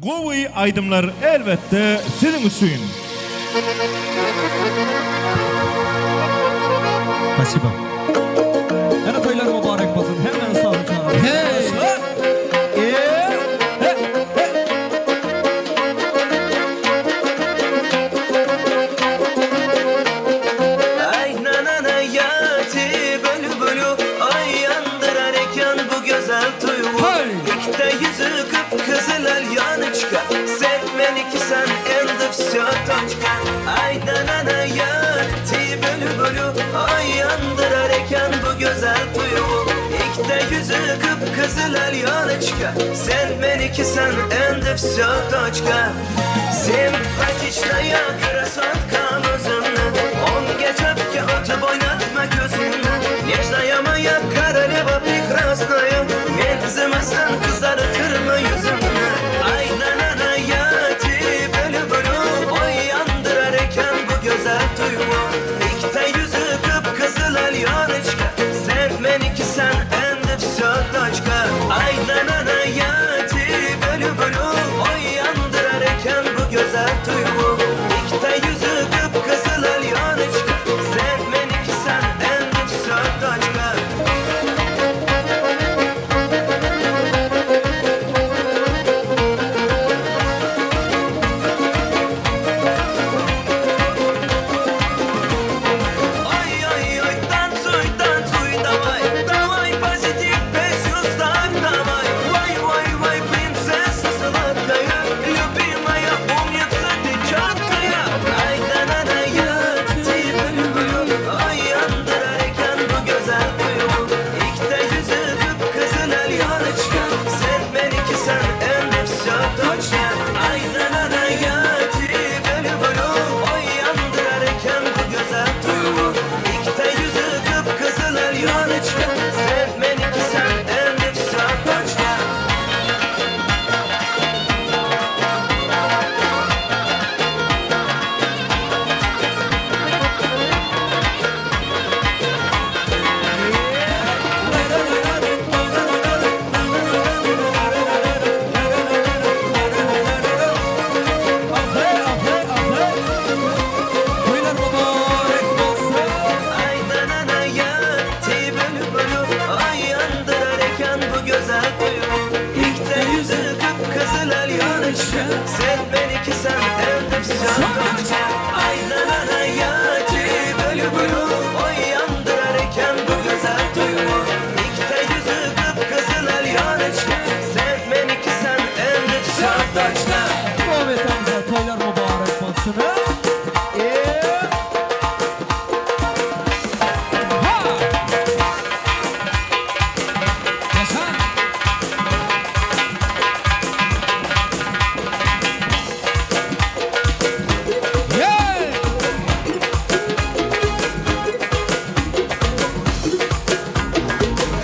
Govi aydımlar elbette sizin için. Спасибо. Ana toylar mübarek olsun. Hemen sağ olun. Hey! Ay nanana yati bölü bölü ay yandırar eken bu güzel tuyumu. İkte yüzü kıpkızılar yanı çıkar. Sevmen iki sen endi все точка. Ay nanana yati bölü bölü ay yandırar eken bu güzel tuyumu. İkte yüzü kıpkızılar yanı çıkar. Sevmen iki sen endi все точка. Симпатичная красотка музыны. Он geçepke atıp oynatma gözünü. Нежная моя королева прекрасная. Menzimezden kızartırma yüzünü. Ay nanana yati bölü bölü oy yandırar eken bu güzel tuyumu. İkte yüzü kıpkızılar yanı çıkar. Sevmen iki sen endi все точка. Ay nanana yati bölü bölü oy yandırar eken bu güzel tuyumu. İkte yüzü kıpkızılar yanı çıkar. Sevmen iki sen endi все точка. Ой, ой, ой, танцуй, танцуй, давай, давай, позитив, песню ставь, давай. Ой, ой, ой, принцесса сладкая, любимая, умница ты четкая. Ay nanana ya, тебя люблю, ой, yandırar eken bu güzel tuyumu. İkte yüzü kıpkızılar yanı çıkar. Sevmen iki sen endi все точка. Ay nanana ya, тебя люблю, oy yandırar eken bu güzel tuyumu. İkte yüzü kıpkızılar yanı çıkar. Sevmen iki sen endi все точка. Toylar mübarek olsun. Ay nanana ya, bölü bölü ay yandırar eken bu güzel tuyumu. İkte yüzü kıpkızılar yanı çıkar. Sevmen iki sen endi все точка. Ay nanana ya, bölü bölü oy yandırar eken bu güzel tuyumu. İkte yüzü kıpkızılar yanı çıkar. Sevmen iki sen endi все точка. Muhabbetimize toylar mübarek olsun.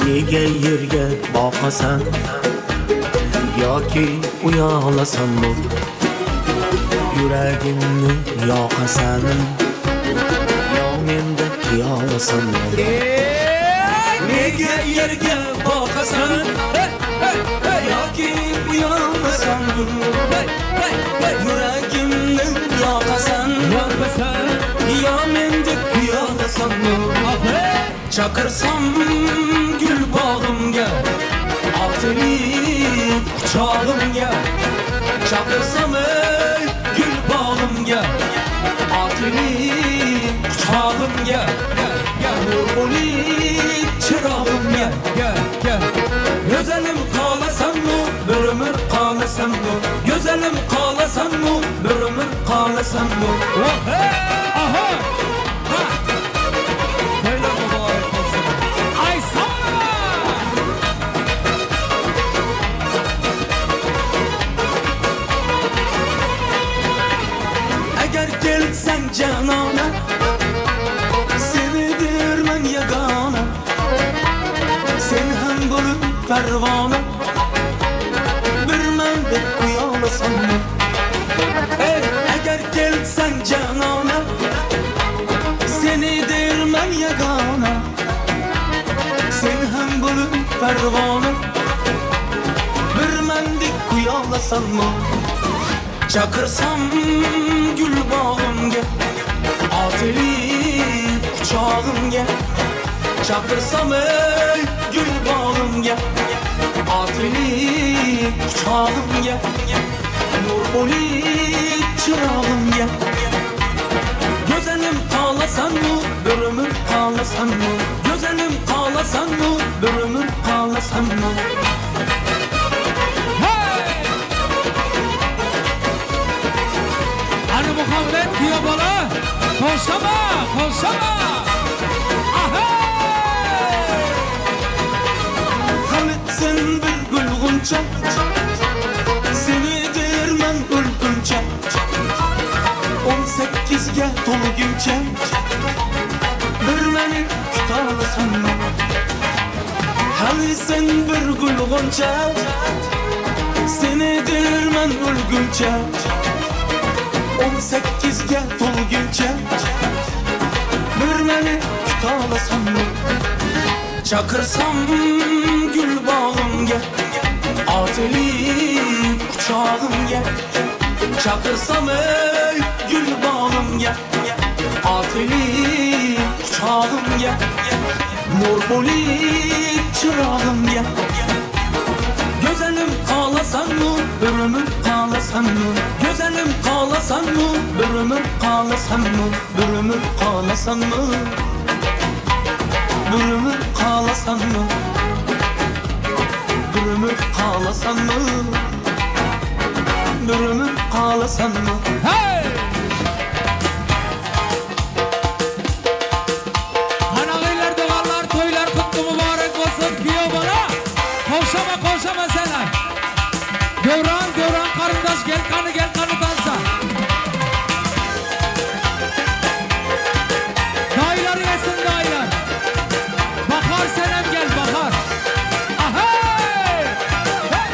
Nega yerga boqasan yoki uyalasanmi yuragimni yoqasan yo menda qiyolasanmi Nega yerga boqasan yoki uyalasanmi yuragimni yoqasan yo menda qiyolasanmi chaqirsam gul bog'imga otini quchog'imga chaqirsam gul bog'imga otini quchog'imga nurli chirog'imga go'zalim qolasanmi bir umr qolasanmi go'zalim qolasanmi bir umr qolasanmi Aha! Toylar mübarek olsun. Ay sağ ol! agar kelsan janona senidirman yagona sen ham bo'lib parvona birman deb uyalasanmi agar kelsan janona senidirman yagona sen ham bo'lib parvona bir mandek quyoqlasan ağlasan mı? Çakırsam gül bağımga, ateli kucağımga. Çakırsam ey gül bağımga, ateli kucağımga. Nur bolit çırağımga. Gözelim ağlasan mı, bir ömür ağlasan mı? Gözelim ağlasan mı, bir ömür ağlasan mı? Hani Muhammed diyor bana, konuşama, konuşama. Halit sen bir gül gunca, seni derman ölgünce. 18'ge dolgunca, bir meni tutalasan mı? Halit sen bir gül gunca, seni derman ölgünce. 18'ge dolgunca, bir meni tutalasan mı? Çakırsam gül bağımga, ateli kucağımga. Çakırsam ey gül bağımga, ateli kucağımga. Nur bolit çırağımga. Gözelim ağlasan mı, bir ömür ağlasan mı? Gözelim ağlasan mı, bir ömür ağlasan mı? Bir ömür ağlasan mı? Bir ömür ağlasan mı? Bir ömür ağlasan mı? Bir ömür ağlasan mı? Hey! Kanağıylar, doğanlar, toylar kutlu mübarek olsun diyor bana. Konuşama, konuşama sana. Devran, devran karındaş, gel kanı dansa. Dayılar yesin dayılar. Bahar senem gel bahar. Ahey! Hey!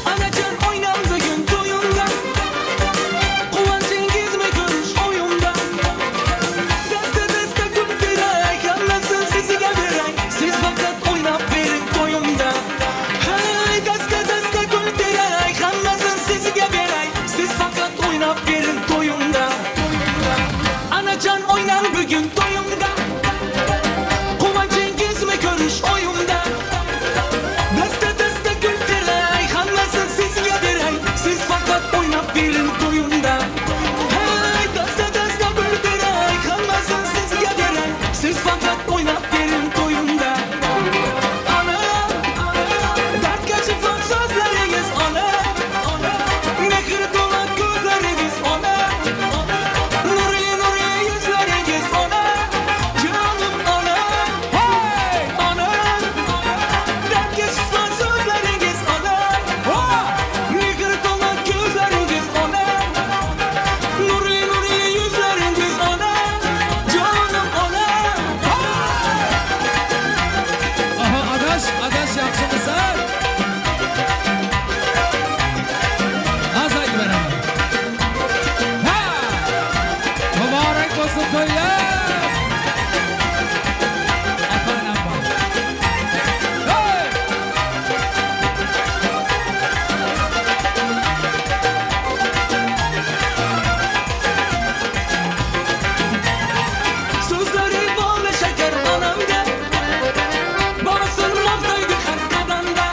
Anacan oynandı gün toyunda, Kıvancıngiz mi görüş oyunda? Deste deste güldiray, anlasın sizi geldiray. Siz fakat oynap verin toyumda. Hey, deste deste güldiray, anlasın sizi geldiray. Siz fakat oynap verin toyumda. Anacan oynan bugün toyumda, Kıvancıngiz mi görüş oyunda? Deste deste güldiray, anlasın siz geldiray. Siz fakat oynap verin toyumda. Hey, deste deste güldiray, anlasın siz geldiray. Siz fakat oynap verin toyumda. Ana, dert geçifan sözleriniz ana. Mekri dolan gözleriniz ana. Nuriye nuriye yüzleriniz ana. Canım ana. Hey! Ana, dert geçifan sözleriniz ana. Mekri dolan gözleriniz ana. Nuriye nuriye yüzleriniz ana. Canım ana. Aha adaş yaxşı mısın? Az ayı beraber. Ha! Mübarek olsun toylar. Efendim bak. Hey! Sözleri bal ve şeker anamda. Babasının noktaydı her kadanda.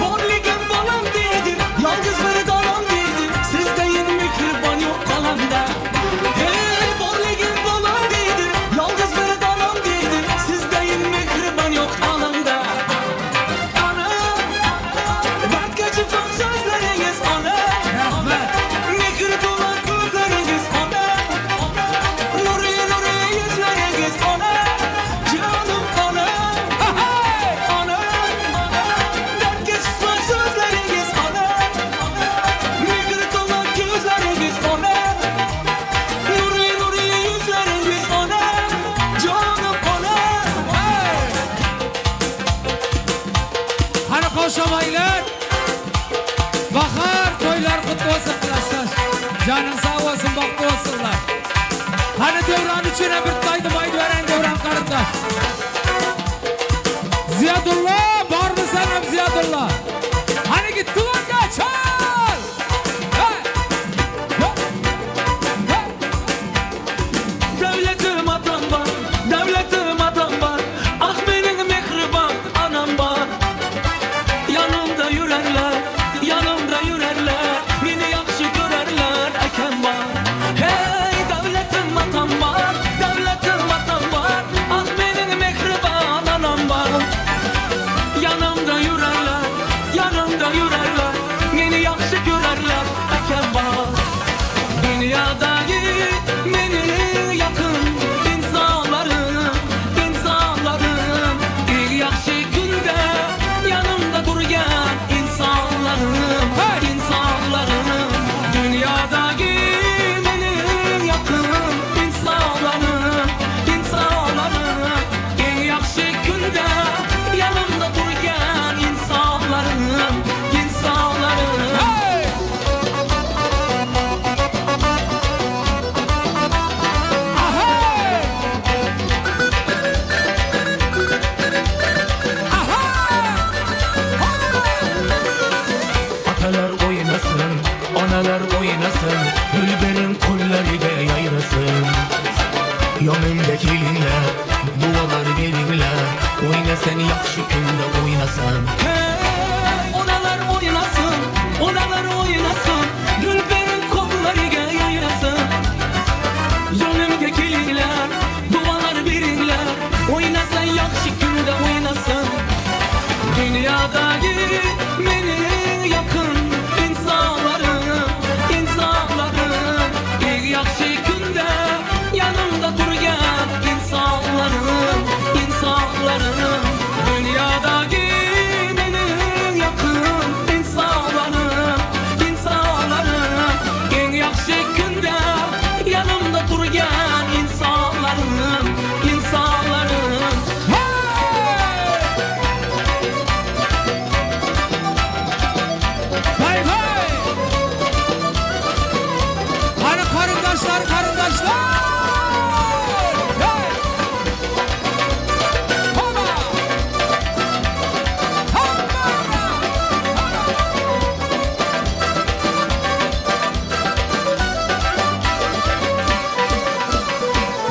Borligim falan değildi, yalnız bir dalam değildi. Sizde yeni mikroban yok kalanda. Hey, borligim falan değildi, yalnız bir dalam değildi. Sizde yeni mikroban yok alanda. Ana, dert geçifan sözleriniz ana. Rahmet. Mikroban gözleriniz ana. Nuriye nuriye yüzleriniz ana. Canım ana. Ana, dert geçifan sözleriniz ana. Mikroban gözleriniz ana. Nuriye nuriye yüzleriniz ana. Canım ana. Hani koşamaylar. Bahar toylar kutlu olsun arkadaşlar. Canın sağ olsun, baktı olsunlar. Hani devran içine bir taydı maydı veren devran karındaş. Ziyadullah. şeklinde oynasın. Odalar oynasın, odalar oynasın, Gülberin kolları yayrasın. Yolumda kelingler, dualar biringler, Oynasın yaxşı günde oynasın. Dünyadaki menin yakın insanlarım, insanlarım, en yaxşı günde yanımda durgan insanlarım, insanlarım. Dünyadaki menin yakın insanlarım, insanlarım, en yaxşı günde yanımda durgan insanlarım, insanlarım. Hay hay! Hani karındaşlar, karındaşlar! Hey! Hoppa! Hoppa!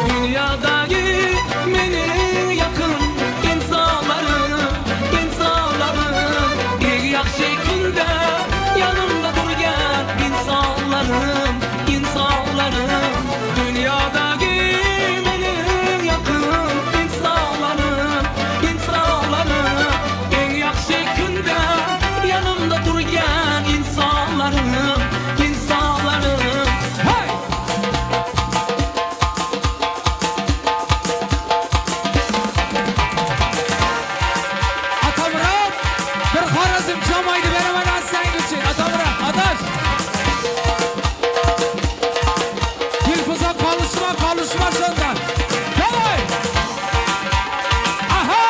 Dünyadaki menin yakın insanlarım, insanlarım, en yaxşı günde yanımda durgan insanlarım, insanlarım. Dünyadaki menin yakın insanlarım, insanlarım, en yaxşı günde yanımda durgan insanlarım, insanlarım. Hey! Atamurat! Bir Xorazm çomaydı beraber sen için. Atamurat, adaş! Dilfuza konuşma, konuşma şundan. Hey! Aha!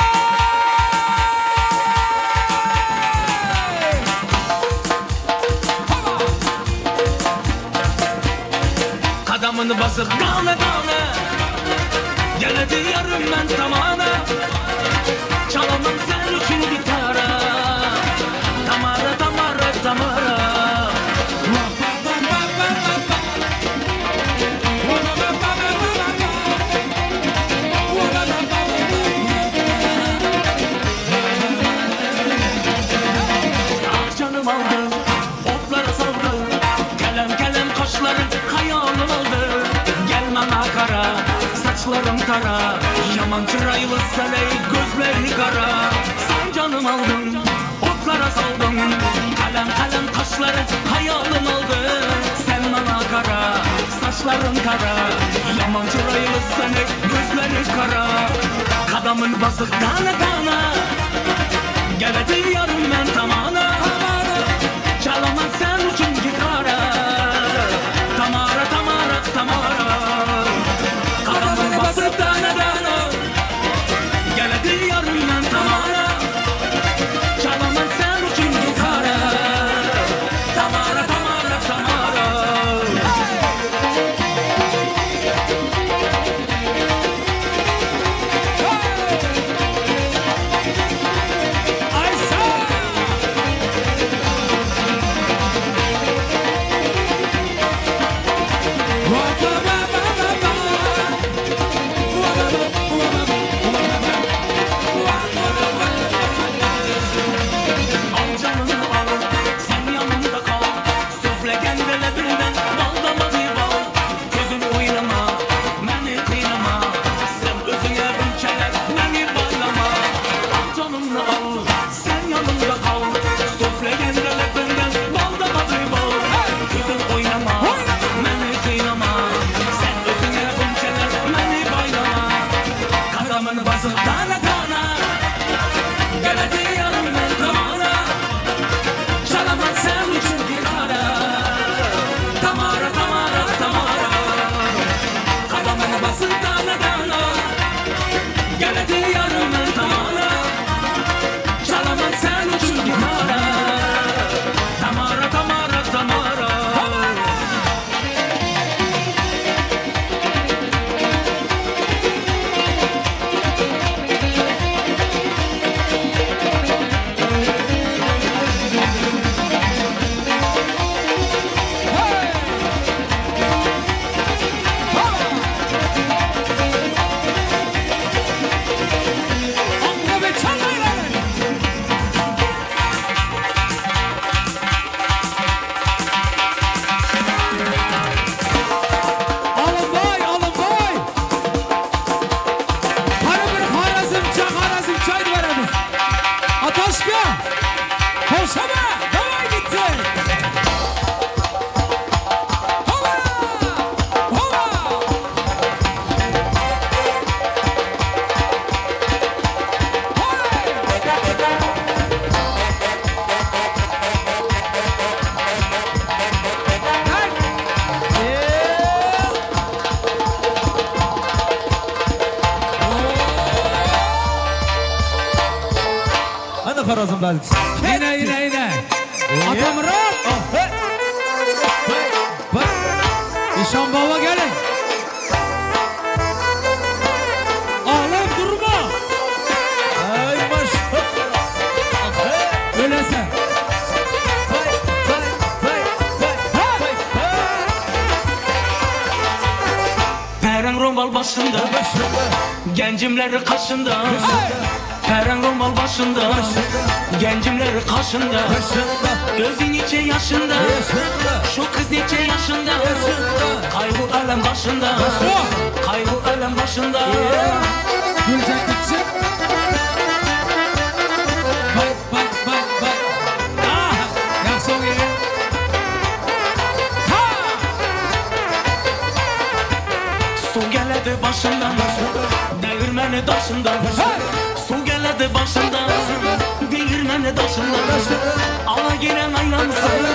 Hava! Kadamını basıp dağına dağına, geledi yarım ben tamana. Çalamam sen için gitara, Tamara, Tamara, Tamara. Ah canım aldı, otlara saldı, Kelem kelem kaşların hayalım aldı. Gelmem akara, saçlarım tara, Yaman çıraylı seley gözleri kara. Sen canım aldın, otlara saldın, Kalem kalem kaşların hayalım aldı. Sen bana kara, saçların kara, Yaman çıraylı seley gözleri kara. Kadamın basıp tane tane, geledi yarım ben tamana. Çalamam sen için gitara, Tamara, Tamara, Tamara. Kadamın basıp tane tane, geledi yarım ben tamana. Çalamam sen için gitara, Tamara, Tamara, Tamara. Ataşka. Koşama. Davay gitti. Hova. Hova. Hadi Faraz'ın belgisi. Yine. Adam Murat. İşan baba gelin. Ağlam durma. Ay maşallah. Öyleyse. Peren rombal başında, gencimleri kaşında. Peren rombal başında, gencimleri kaşında. Gözün içe yaşında, şu kız niçe yaşında. Kaygı elem başında, kaygı elem başında. Gülecek gitsin. Bak. Ah, yakson iyi. Ha! Su geledi başından, değirmeni taşından. Su geledi başından, değirmeni taşından. Ala giren aylansın,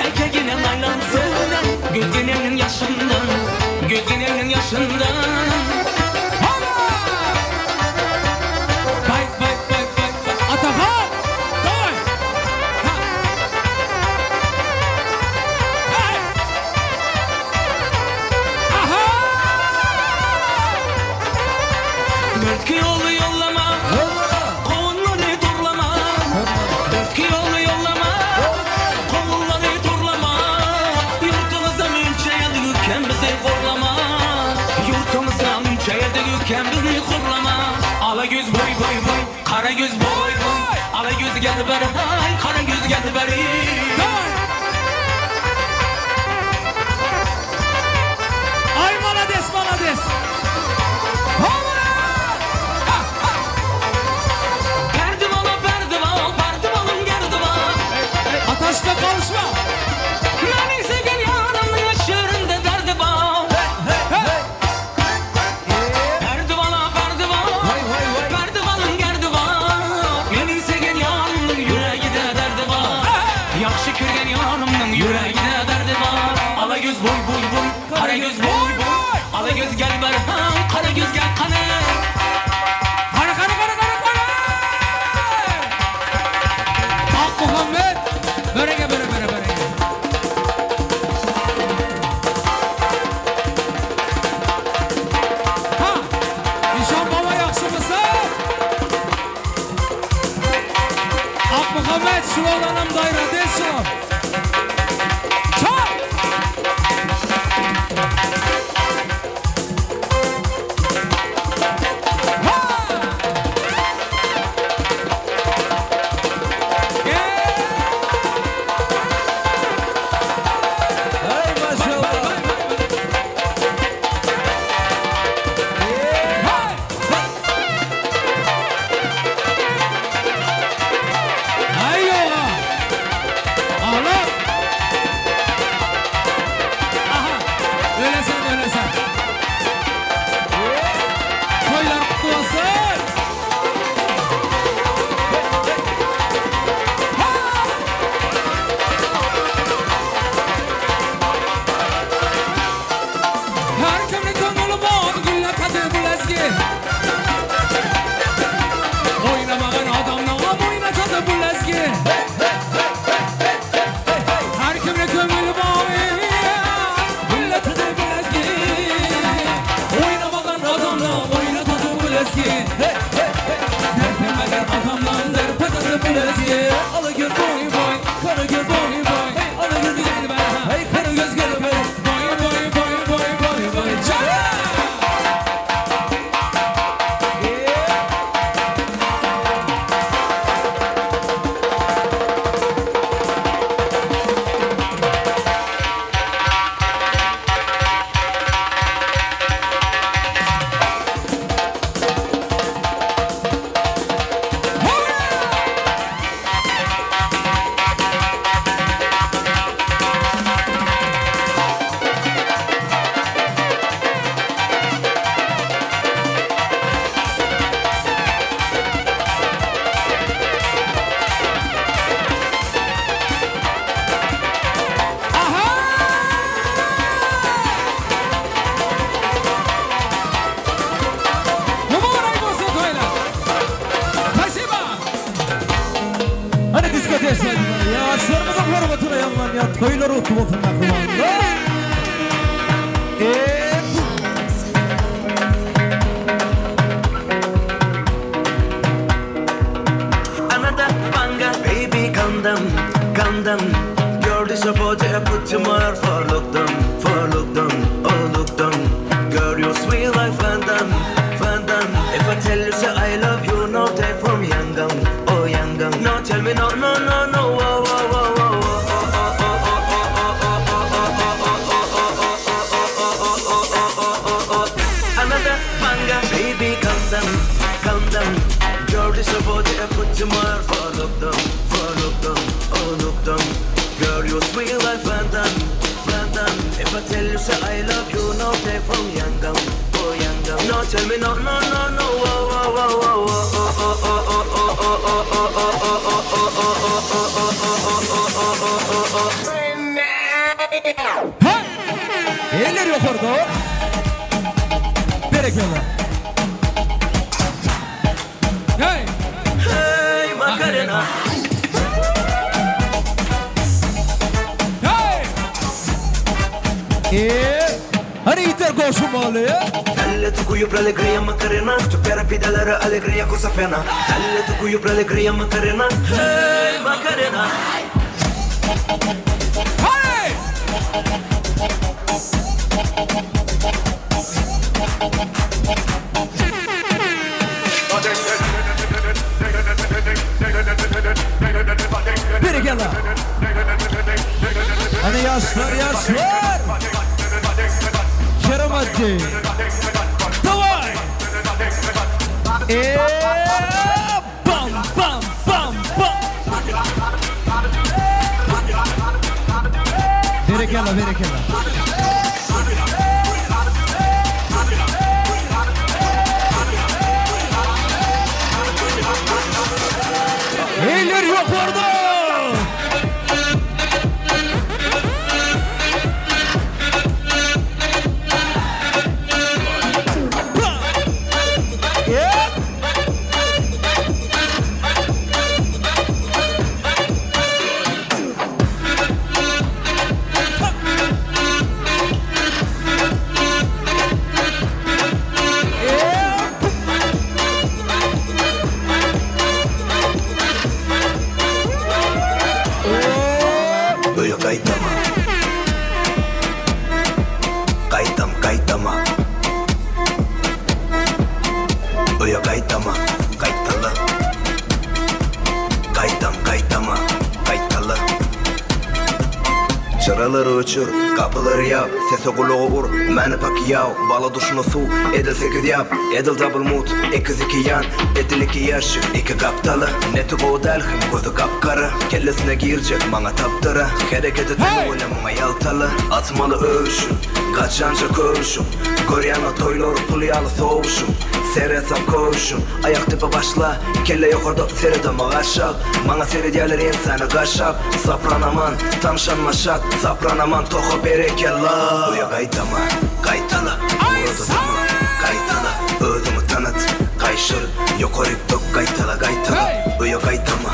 eke giren aylansın. Gözgenenin yaşından, gözgenenin yaşından. Bak. Atakan. Davay. Ha. Hey. Aha. Dört yolu yollama, kolları turlama. Dört yolu yollama, kolları turlama. Yurtumuza mülçeye dükkan bizi korlama. Yurtumuza mülçeye dükkan bizi korlama. Ala göz boy, kara göz boy. Ala göz geldi beri, kara göz geldi beri. Davay. Ay malades. Hava. Perdivalım gerdival. Ataşla konuşma. Beni sevgin yanımda yaşarında derdi var. Perdivalım gerdival. Beni sevgin yanımda yüreğine derdi var. Yakşı kürgen yanımda yüreğine derdi var. Ala göz boy, kara göz boy. Ala göz gel ber, kara göz gel kane. Kara. Ak Muhammed. Börege. Ha. İnşan baba yakşı mısın? Ak Muhammed şu olanım daire desin. Çal. Ay maşallah. Ay yola. Ağla. yaşayınlar ya. Ağaçlarımızın hürmetine yanlar ya. Toyları utup oturun akıllarında. Another banger, baby, calm down, calm down. Girl, this your body, I put you more for look down, oh look down. Girl, you're sweet like Van Damme, Van Damme. If I tell you say I love you, no day from young gun, oh young gun. No, tell me no, no, no, no, oh, oh, oh, oh, oh. Another banger, baby, calm down, calm down. Girl, this your body, I put you more for look down, oh look down. Girl, you're sweet like Van Damme, Van Damme. If I tell you say I love you, no day from young gun, oh young gun. No, tell me no, no, no, no, oh, oh, oh, oh, oh, oh, oh, Eller yok orada. Bereketler. Hey! hey, Macarena. Hey! Hani gider koşun mahalle ya. Dalle tu cuello pra alegría Macarena. Tu cara pide la alegría cosa pena. Dalle tu cuello pra alegría Macarena. Hey, Macarena. Hey! Bereketler. Hani yaşlar yaşlar. Kerametli. Davay. Bam bam bam bam. Bereketler bereketler. Eller yok orada. Böyle kaytama. Kaytama. Böyle kaytama. Kaytalı. Kaytama. Kaytalı. Çıraları uçur, kapıları yap. Sesi kulağı vur, məni pak yav. Bala duşuna su, edil 8 yap. Edil double mut, 2 yan. Edil 2 yaşı, 2 kaptalı. Neti bu delhim, gözü kapkara. Kellesine girecek, bana taptıra. Hareketi temule, bana yaltalı. Atmalı övüşüm, kaçanca kövüşüm. Koryana toylar, pulyalı soğuşum. Seresem koğuşum, ayak tipi başla. Kelle yukarıda seredem aşağı. Bana seredyalar insanı kaşap. Sapranaman, tanışanmaşak. Sapranaman, tohu berekella. Uya kaytama, kaytala. Uğradadama, kaytala. Özümü tanıt, kayşır. Yukarı dök, kaytala. Uya kaytama,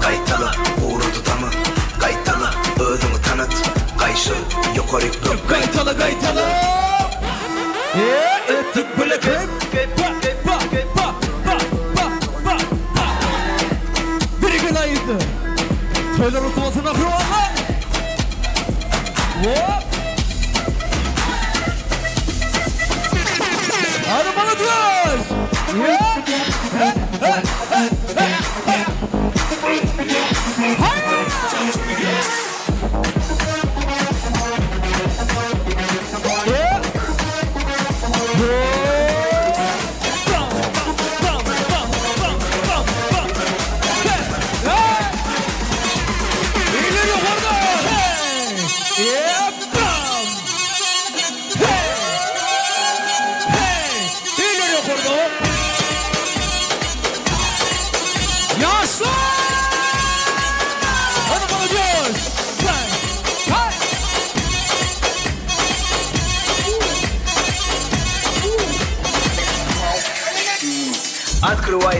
kaytala. Uğradadama, kaytala. Özümü tanıt, kayşır. Yukarı dök, kaytala. Ettik böyle Bereketler ayıydı. Toylar otomasını akıyor valla. Hop. Hadi bana diyor. Открывай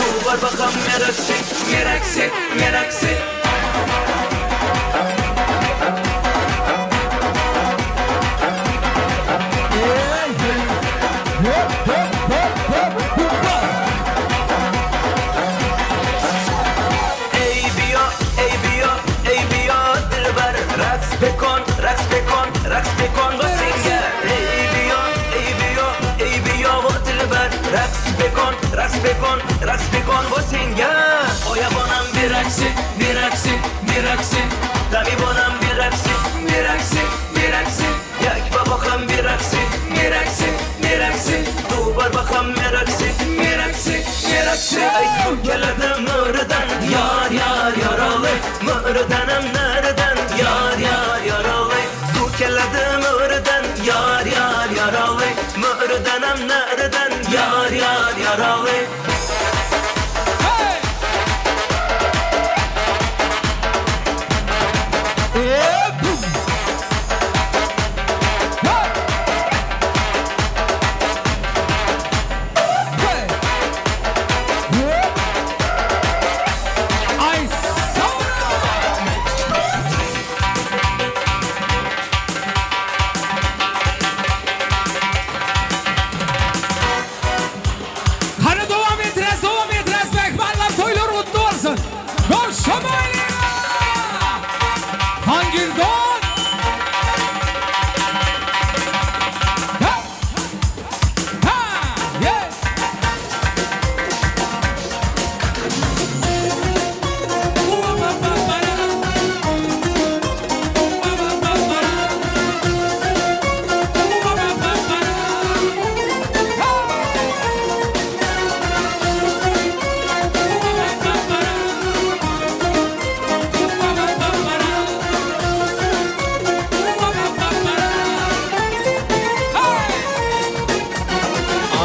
Duvar bakam meraksi, meraksi, meraksi. Ey biyo, ey biyo, ey biyo dilber. Raks bekon, raks bekon, raks bekon bu singer. Ey biyo, ey biyo, ey biyo bu dilber. Raks bekon, raks bekon, raks bekon bu singer. Oya bonam bir aksi, bir aksi, bir aksi. Tabi bonam bir aksi, bir aksi, bir aksi. Yak babakam bir aksi, bir aksi, bir aksi. Duvar bakam bir aksi, bir aksi, bir aksi. Ay sukeledim mırdan, yar yar yaralı. Mırdanım nereden, yar yar yaralı. Sukeledim mırdan, yar yar yaralı. Mırdanım nereden, yar yar yaralı. Ay sonra. Hani devam ettirez, devam ettirez. Bekmanlar toylar mutlu olsun. Koşamayla. Hangi don? Ha! Ha! Yes!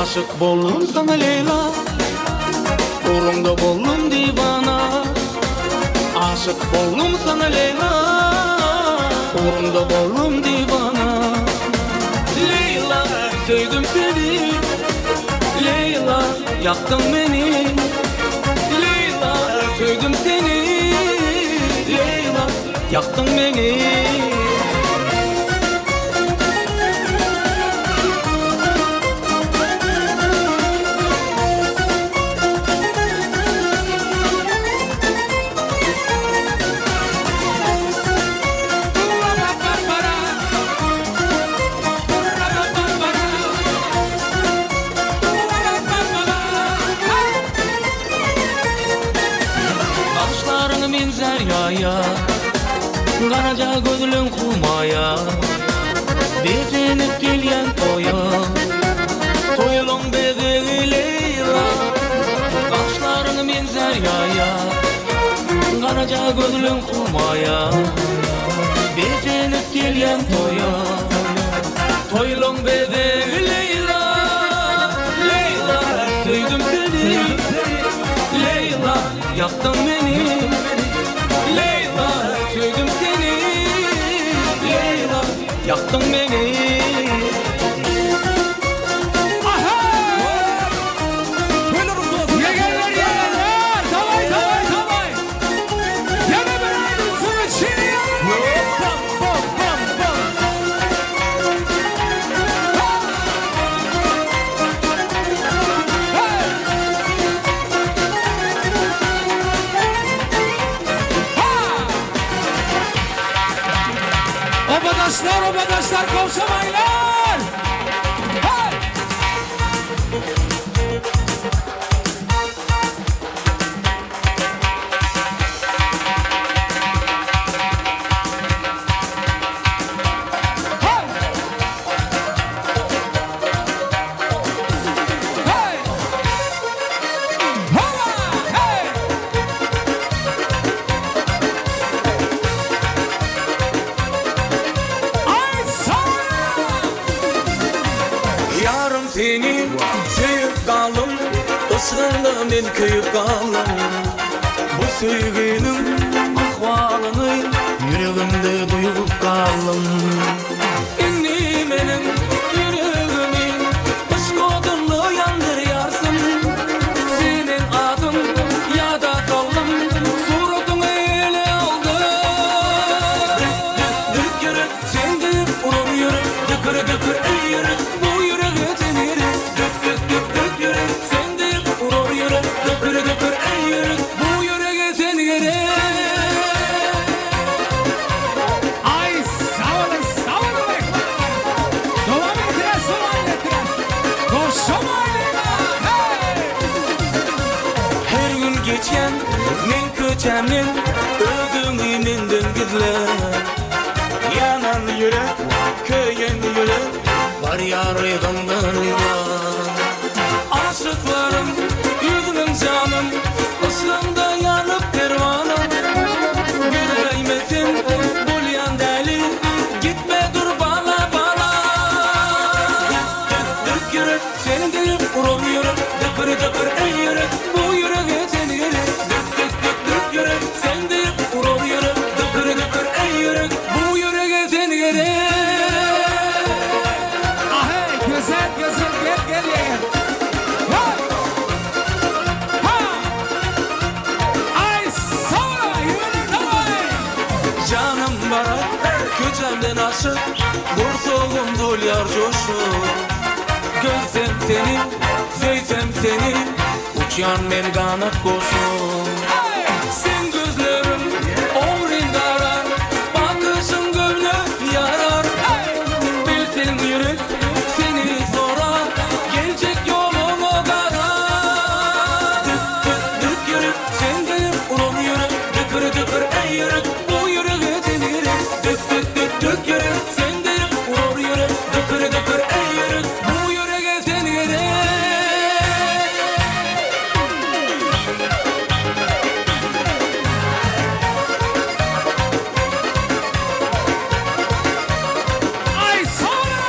Aşık boldum sana Leyla, uğrunda boldum divana. Aşık boldum sana Leyla, uğrunda boldum divana. Leyla sevdim seni, Leyla yaktın beni. Leyla sevdim seni, Leyla yaktın beni. Bakışlarını benzer yaya, karaca gözlün kumaya. Becenip gelyen toya, toyulun bebeği Leyla. Bakışlarını benzer yaya, karaca gözlün kumaya. Becenip gelyen toya, toyulun bebeği Leyla. Leyla sevdim seni, Leyla yaktın beni. Leyla sevdim seni, Leyla yaktın beni. Yegerler, yegerler. Davay, davay, davay. Yana bir ayrılsın içeri yana. Obadaşlar, obadaşlar kavşamaylar. Hey! Hey! Hola! Hey! Ay sana! Yarım seni sevip kaldım, ışığında ben köyüp kaldım. Bu sevginin ahvalını yüreğimde duyup kaldım. İnni benim yüreğimi ışık odunlu yandırarsın. Senin adın senin ödüğününden gizler. Yanan yürek, köyün yürek, var yarıdımdan var. Aşıklarım, yüzümün canım, ıslımda yanıp pervanım. Yüreğimizin bulyan deli, gitme dur bala bala. Dök yürek, senin deyip vurul yürek, dıpır dıpır ey yürek, bu yüreğe seni yürek. Dök yürek, sen deyip vurul yürek, dıpır dıpır ey yürek, bu yüreğe seni yürek. Ahey güzel güzel gel gel. Ha! Ha! Ay sonra yürü davay. Canım bana köçemden aşık, kurtuğum dolyar coşur. Gözsem seni, söysem seni, uçyan mergana koşur. Sen gözlerim omrindaran, bakışın gönlü yarar. Bilsin yürek seni sorar, gelecek yolum o kadar. Dök yürek, sen de uğrum yürek, dıpır dıpır ey yürek, bu yüreğe seni yürek. Dök yürek, sen de uğrum yürek, dıpır dıpır ey yürek, bu yüreğe seni yürek. Ay sonra.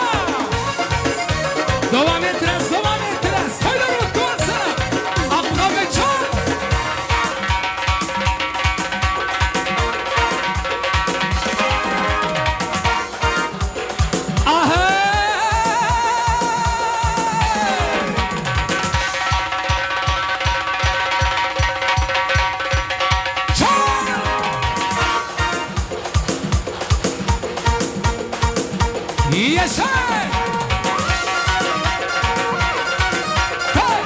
Devam ettirez, devam ettirez. Söyle Rutku sana. Akla ve çar. Yes, sir! Hey!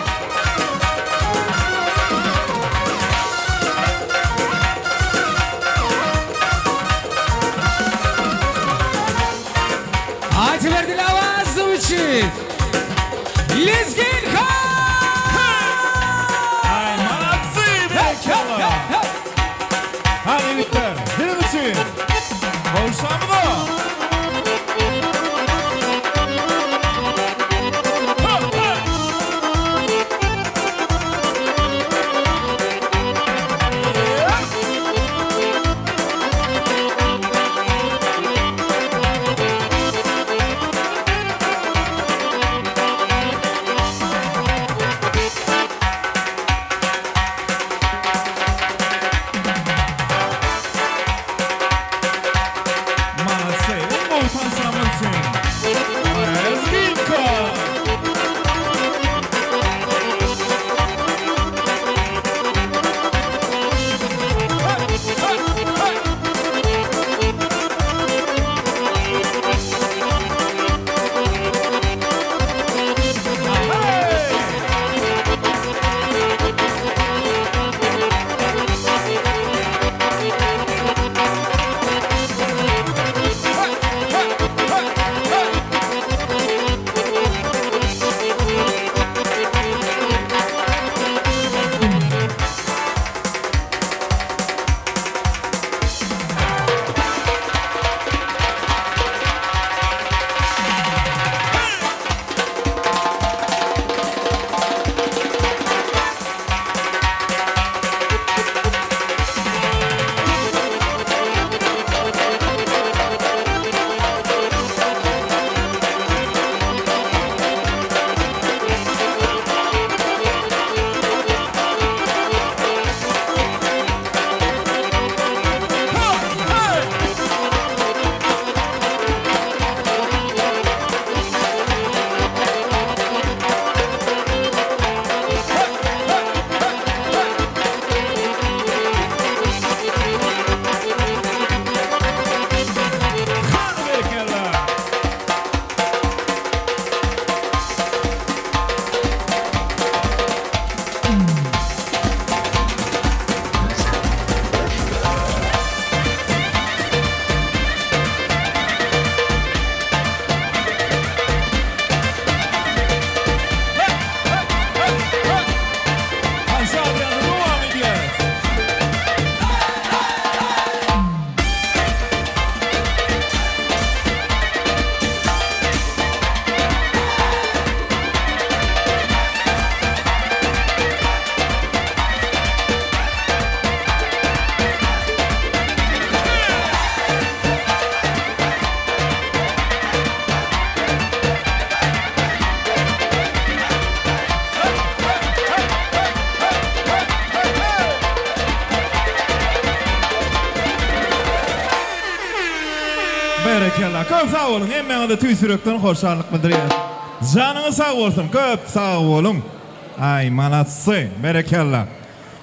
Hadi verdi lavazım için. Lizgin Ay молодцы, bekala. Hadi yigitler, senin için. Kavuşalım da. Молодцы. berekellah. Köp sağ olun. Emmeňizde tüýsürekden hoşarlyk bildirýär. Janyňyz sağ bolsun. Köp sağ olun. Ay manatsy. Berekellah.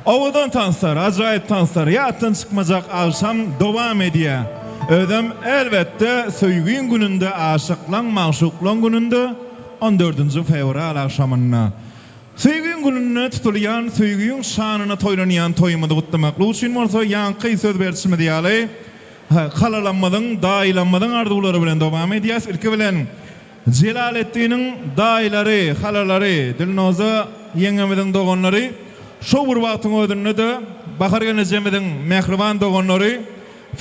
Owadan tanslar, ajaýyp tanslar. Ýatdan çykmajak akşam dowam edýär. Ödem elbette söýgün gününde aşyklan maşuklan gününde 14-nji fevral akşamyna. Söýgün gününe tutulýan, söýgün şanyna toýlanýan toýumy gutlamak üçin bolsa ýanky söz berişimi diýäli. Halalanmadyň, daýlanmadyň ardulary bilen dowam edýäs. Ilki bilen Jelaletdiniň daýlary, halalary, Dilnoza ýeňemediň doganlary, şo bir wagtyň ödünde de Bahar Genejemediň mehriban doganlary,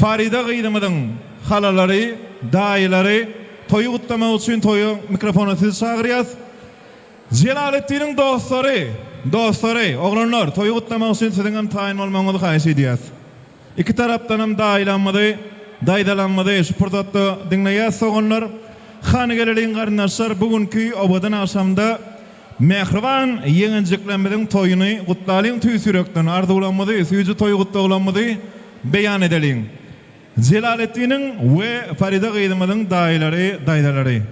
Farida Gydymydyň halalary, daýlary toýu gutlamak üçin toýu mikrofonu siz çagyrýas. Jelaletdiniň dostlary, oglanlar toýu gutlamak üçin siziň taýin bolmagyňyzy haýsy edýäs. İki tarapdan hem daýlanmady, daýdalanmady, şu purdatda diňleýär soňlar. Hanygelerin garnaşlar bugünkü obadan akşamda mehriban ýeňenjiklenmediň toýuny gutlalyň tüýsürekden arzulanmady, süýji toýu gutlanmady beýan edeliň. Jelaletdiniň we Farida Gydymydyň daýlary.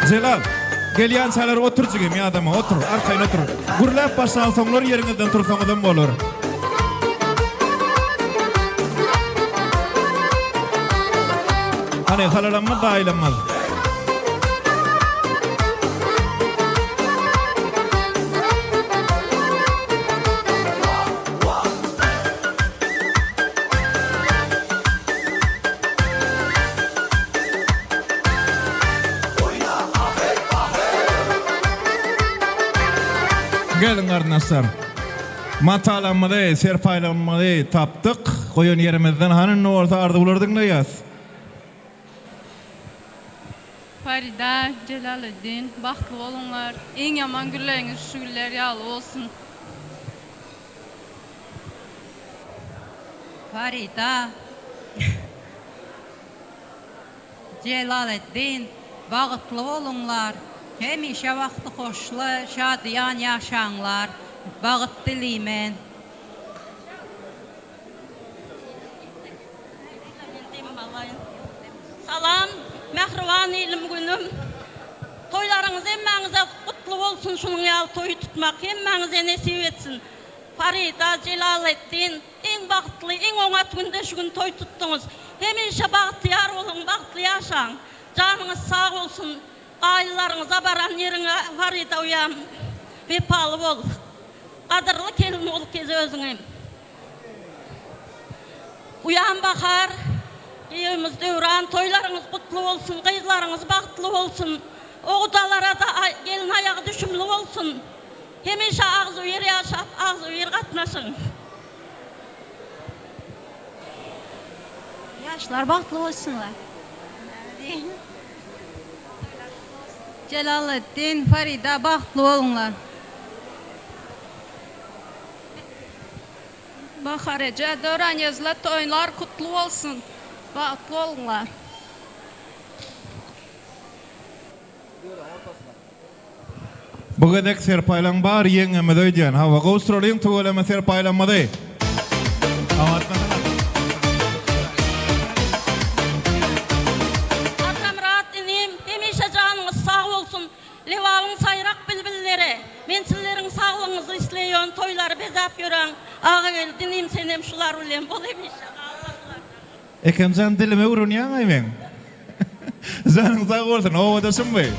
Zelal, gelýän çalar oturjygym ýa-da otur, arkaýyn otur. Gurlap başlan soňlar ýeriňizden tursaňyzdan bolar. Hani halalanma daýlanmaz. Gelin arnaşlar. Matalanmady, serpaýlanmady tapdyk. Goýan ýerimizden hanyň orta ardy bulardyň da ýaz. Farida, Celaleddin, bahtly bolunlar. Eň ýaman günleriňiz şu günler ýaly bolsun. Farida, Celaleddin, bagıtly bolunlar. Hemişe wagty hoşly, şadyan ýaşaňlar. Bagyt dileýmen. Salam, mehriban ilim günüm. Toylarınız emmäňize gutly bolsun, şunuň ýaly toy tutmak emmäňize nesip etsin. Farida, Celaleddin, eň bagtly, eň oňat günde şu gün toy tutduňuz. Hemişe bagtyar bolun, bagtly ýaşaň. Janyňyz sag bolsun. Aýlaryňyza baran ýeriňe Farida uýam. Bepaly bol. Gadyrly kelin bolup kez özüňe. Uýam bahar. Ýeňimiz döwran, toýlaryňyz gutly bolsun, gyzlaryňyz bagtly bolsun. Ogdalara da gelin aýagy düşümli bolsun. Hemişe agzy ýer ýaşap, agzy ýer gatnaşyň. Ýaşlar bagtly bolsunlar. Celaleddin, Farida, bahtly bolunlar. Bahar eje, döwran ýazla toýlar kutly bolsun. Bahtly bolunlar. Bu gedek serpaýlan bar ýeňeme öýdýän. Hawa gowsuralyň tögeleme serpaýlanmady. Atamrat inim, hemişe janyňyz sag bolsun. Lewalyň saýrak bilbilleri. Men sizleriň saglygyňyzy isleýän, toýlary bezap ýören. Agel dinim senem şular bilen bol hemişe. Ekemjan dilime urunýan aýmen. Janyň sag bolsun, owada şunby.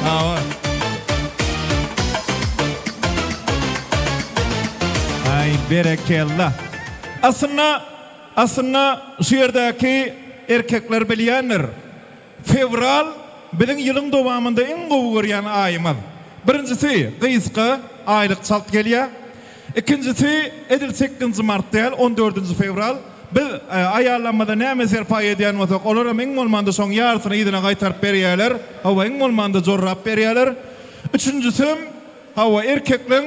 Hawa. Ay berekellah. Aslında şu yerdeki erkekler bilýänler. Fevral biziň ýylyň dowamında en gowy görýän aýymyz. Birincisi gyzky aýlyk çalt gelýär. İkincisi edil 8 mart değil 14 fevral. Biz ayarlanmada näme serpaý edýän bolsak, olar hem eň bolmanda soň ýarsyny ýedine gaýtaryp berýärler. Hawa eň bolmanda jorrap berýärler. Üçüncüsü hawa erkekliň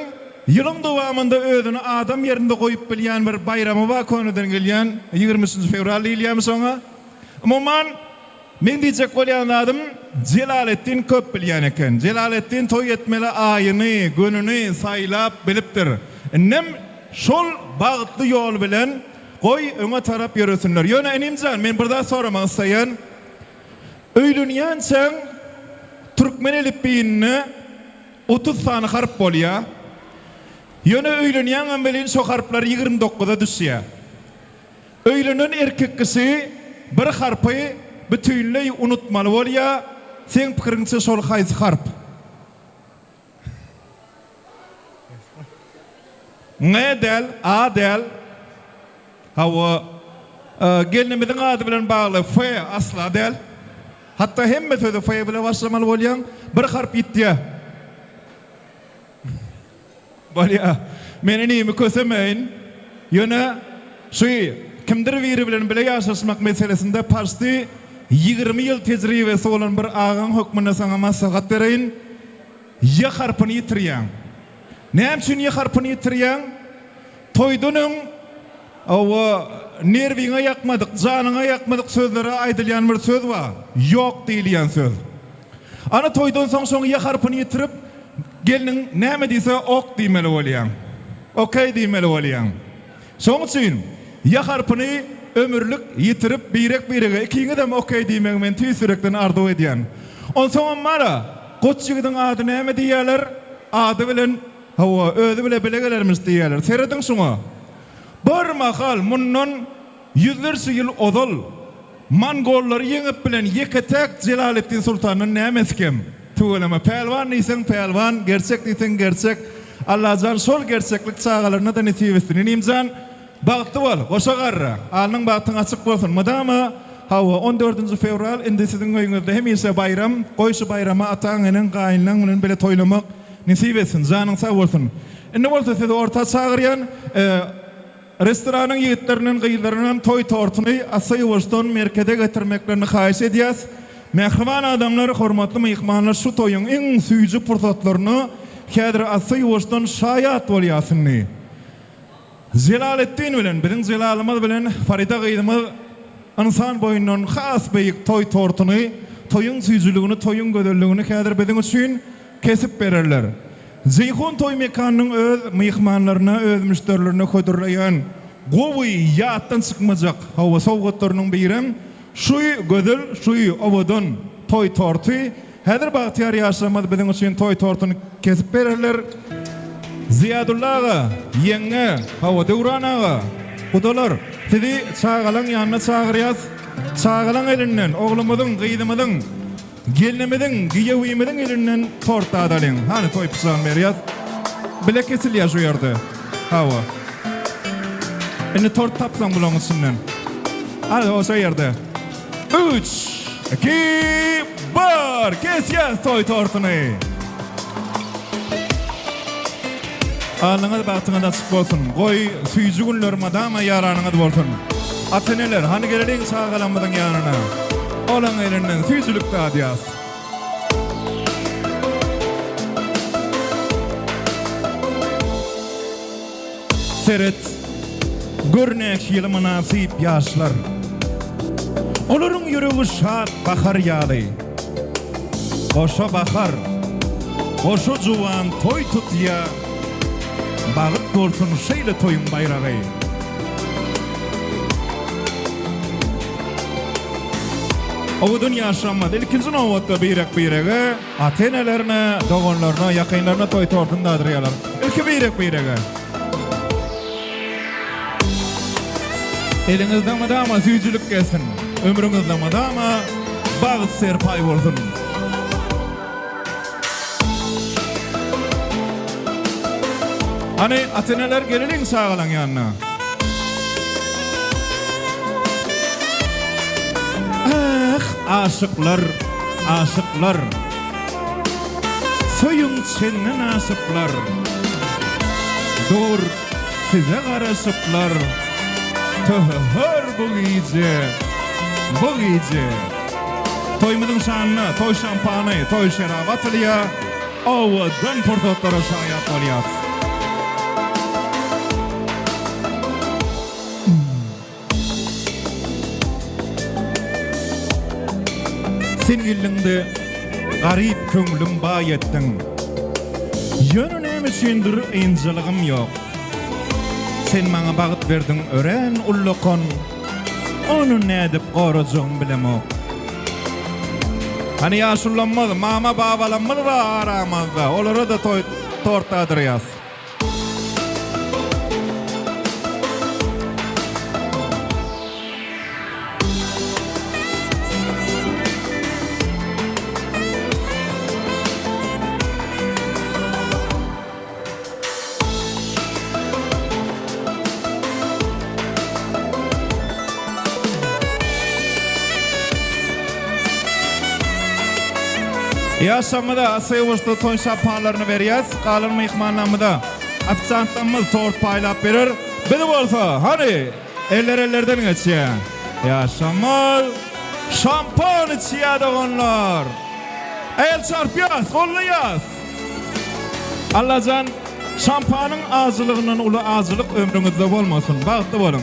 ýylyň dowamında özüni adam ýerinde goýup bilýän bir bayramy bar, könüden gelýän 20 fevral diýilýär soňa. Umuman Men diyecek bolýan adam Celalettin köp bilýän eken. Celalettin toy etmeli aýyny, gününi saýlap bilipdir. Nem şol bagtly ýol bilen goý öňe tarap ýöresinler. Ýöne enimjan men burada soramak isteýän. Öýlenýänçe Türkmen elipbiini 30 sany harp bolýar. Ýöne öýlenýän bilen şo harplar 29-da düşýär. Öýlenen erkek kişi bir harpy bütünlei unutmaly bolýar. Sen pikiriňçe şol haýsy harp? Nedel, adel, hawa gelinimiziň ady bilen bagly F asla del. Hatta hemme sözi F bilen başlamaly bolýan bir harp ýitdi. Bolýar. Meni nimi kösemeýin. Ýöne şu kimdir biri bilen bile ýaşaşmak meselesinde parsty 20 ýyl tejribesi bolan bir agan hökmüne saňa maslahat bereýin. Ýa harpyny ýitirýän. Näme üçin ýa harpyny ýitirýän? Toýdunyň nerwiňe ýakmadyk, janyňa ýakmadyk sözleri aýdylýan bir söz bar. Ýok diýilýän söz. Ana toýdan soň ýa harpyny ýitirip geliniň näme diýse ok diýmeli bolýan. Okey diýmeli bolýan. Şoň üçin ýa harpyny ömürlük yitirip birege ikiňe de okey diýmek men tüýsürekden arzu edýän. Onsoň mara goç ýigitiň ady näme diýerler? Ady bilen hawa özü bile bilegelerimiz diýerler. Seredin şoňa. Bir mahal mundan yüzlerce ýyl odal Mongollary ýeňip bilen Yeketek Celalettin Sultanyň nämeskem? Tuğlama pelvan diýsen pelvan, gerçek diýsen gerçek. Allahjan şol gerçeklik çağalaryna da nesip etsin. Nimjan bagtly bol, goşa garra. Alnyň bagtyň açyk bolsun. Madama hawa 14 fevral indi siziň öýüňizde hemişe bayram, goýşy bayrama ataňyň gaýnyň bilen bile toýlamak nesip etsin. Janyň sag bolsun. Indi bolsa sizi orta çagyrýan restoranyň ýigitleriniň gyýlarynyň toy tortuny Asy Woston merkeze getirmeklerini haýyş edýäs. Mehriban adamlar, hormatly mehmanlar, şu toyun en süýjü pursatlaryny häzir Asy Woston şaýat bolýasyny. Celalettin bilen, biziň Celalymyz bilen Farida gyýdymyz insan boýundan has beýik toy tortuny, toyun süýjüligini, toyun gözelligini häzir biziň üçin kesip bererler. Zeyhun toy mekanynyň öz mehmanlaryna, öz müşterilerine ködürleýän gowy ýatdan çykmajak hawa sowgatlarynyň biri şu gözel, şu owadan toy torty. Häzir Bahtiyar ýaşamaz biziň üçin toy tortuny kesip bererler. Ziyadullaga, yeňe, hawa Döwranaga, gudalar, sizi çağalaň ýanyna çagyrýas. Çağalaň elinden, oglumyzyň, gyýdymyzyň, gelinimiziň, giýewimiziň elinden tort adalyň. Hani toy pysan berýär. Bile kesilýär şu ýerde. Hawa. Indi tort tapsaň bulaň içinden. Hadi o ýerde. 3, 2, 1, kesýär toy tortuny. Alňyňyz bagtyňa da çyk bolsun. Goý süýjü günler madama ýaranyňyz bolsun. Ateneler, hani geleliň çağalanmadyň ýanyna. Olaň elinden süýjülükde adýas. Seret, görnek ýyly münasip ýaşlar. Olaryň ýüregi şat bahar ýaly. Goşa bahar, goşa juwan toy tutýa. Bagyt bolsun şeýle toyun baýragy. Owudun ýaşamad, ilkinji nowatda birege atenelerine, dogonlaryna, ýakynlaryna toy tortun dadyrýarlar. Ilki birege. Eliňizde madama süýjülük gelsin, ömrüňizde madama bagyt serpay bolsun. Hani ateneler geleliň çağalaň ýanyna. Aşıklar, aşıklar, soyun çenden aşıklar, dur size garaşıklar, töhör bu gece. Toymudun şanına, toy şampanı, toy şerabatlıya, ovadan portotlara şayat olyas. Sen gillinde garip köngülüm bayettin. Yönü nemişindir enjilygym yok. Sen maňa bagyt berdin ören ullukon. Onu nädip gorajagyň bilemok. Hani yaşullanmadı, mama babalanmadı da aramazda. Olara da tortadır yaz. Yaşamıda sevuştu ton şapanlarını veriyaz. Kalın mihmanlamıda afisantlarımız tort paylap verir. Bir bolsa hani ellerden geçiyor. Yaşamı şampan içiyor da onlar. El çarpıyaz, kolluyaz. Allahcan şampanın ağzılığının ulu ağzılık ömrünüzde olmasın. Bağıtlı olun.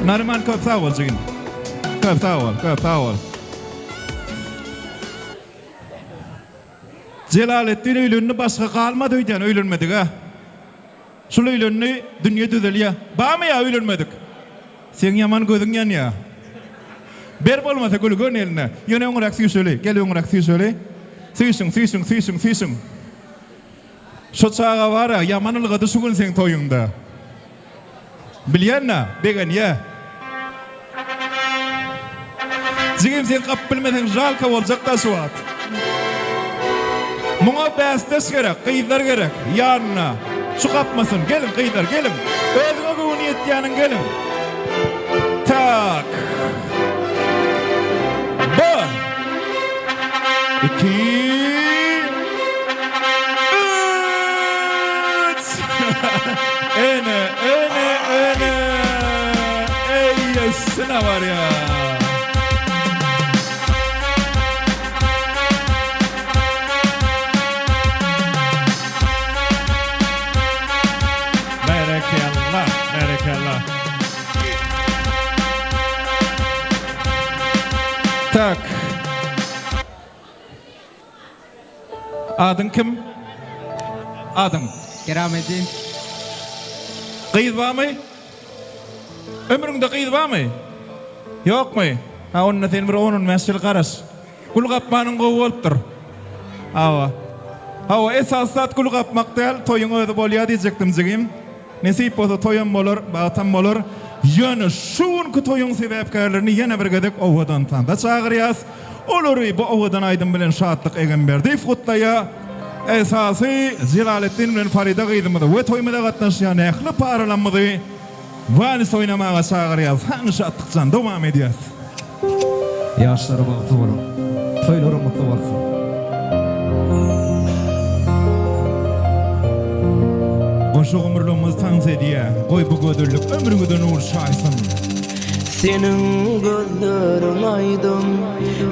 Nariman köp sağ ol cigin. Köp sağ ol. Celalettin öylününü başka kalmadı öyden öylünmedik ha. Şul öylününü dünya düzeliyor. Bağ mı ya öylünmedik? Sen yaman gözün yan ya. Ber bolmasa gülü gön eline. Yine oňurak süýü söyle. Gel oňurak süýü söyle. Süýsün. Şo çağa var ya yamanlygy şugul sen toýuňda. Bilýän-na? Begen ya. Jigim sen kap bilmesen jalka boljak da şu wagt. Muňa bästes gerek, gyýdar gerek. Ýanyna. Şu kapmasın. Gelin gyýdar, gelin. Özüňe güwün ýetýäniň gelin. Tak. 1 2 3 Ene. Ey sına var ya. Berekallah. Tak. Adın kim? Adın. Keramettin. Kıyız var mı? Ömründe kıyız var mı? Yok mu? Ha onunla sen bir onun meşgul karas. Kul kapmanın kovu oluptur. Hava esasat kul kapmak değil, toyun ödü bolya diyecektim zigim. Nesip olsa toyun bolur, bağıtan bolur. Yönü şuun ki toyun sebepkarlarını yine bir gedek ovadan tanda çağırıyaz. Oluru bu ovadan aydın bilen şahatlık egen berdi. Kutlaya esası Celalettin bilen Farida gıydımıdı. Ve toymada katnaşıyan ehli paralanmadı. Valis oynamağa çağırıyaz. Hangi şahatlıkcan devam ediyaz. Yaşları mutlu olun. Toyları mutlu olsun. Boşu ömürlüğümüz tanz ediye. Koy bu gödürlük ömrüngüden uğur şaysın. Senin gözlerin aydın,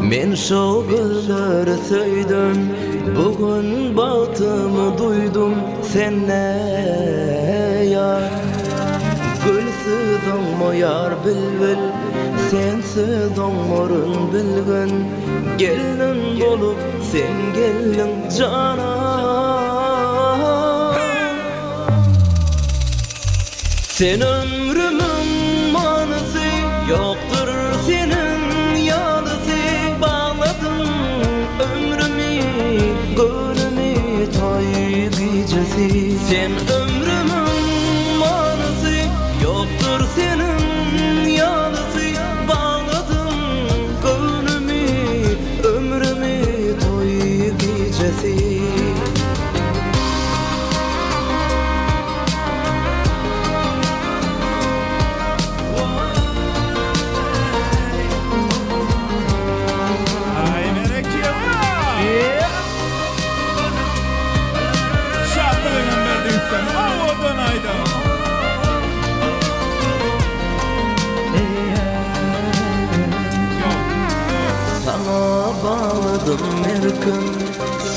men şo gözleri söydüm. Bugün batımı duydum, sen ne yar? Gülsüz olma yar bilbil, sensiz olmarın bilgin. Gelin bolup sen gelin cana. Sen ömrümün manısı, yoktur senin yanısı. Bağladın ömrümü, gönlümü tay gecesi. Sen ömrümün manısı, yoktur senin yanısı. Bağladın gönlümü, ömrümü tay gecesi. Sana bağladım her gün,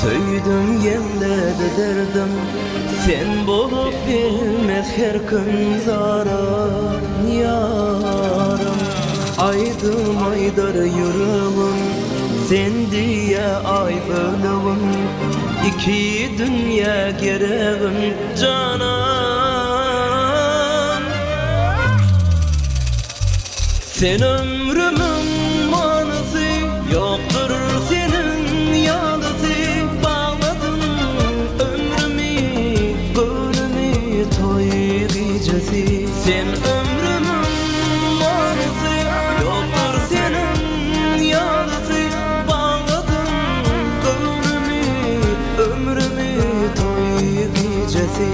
söydüm yemde de derdim. Sen bolup bilmez her gün zarar yarım. Aydım aydar yüreğim, sen diye ayrılığım iki dünya gereğim canan sen ömrümün manası yoktur senin yanısı bağladın ömrümü gönlümü toy gecesi sen ömrümün manası yoktur senin yanısı bağladın ömrümü toy gecesi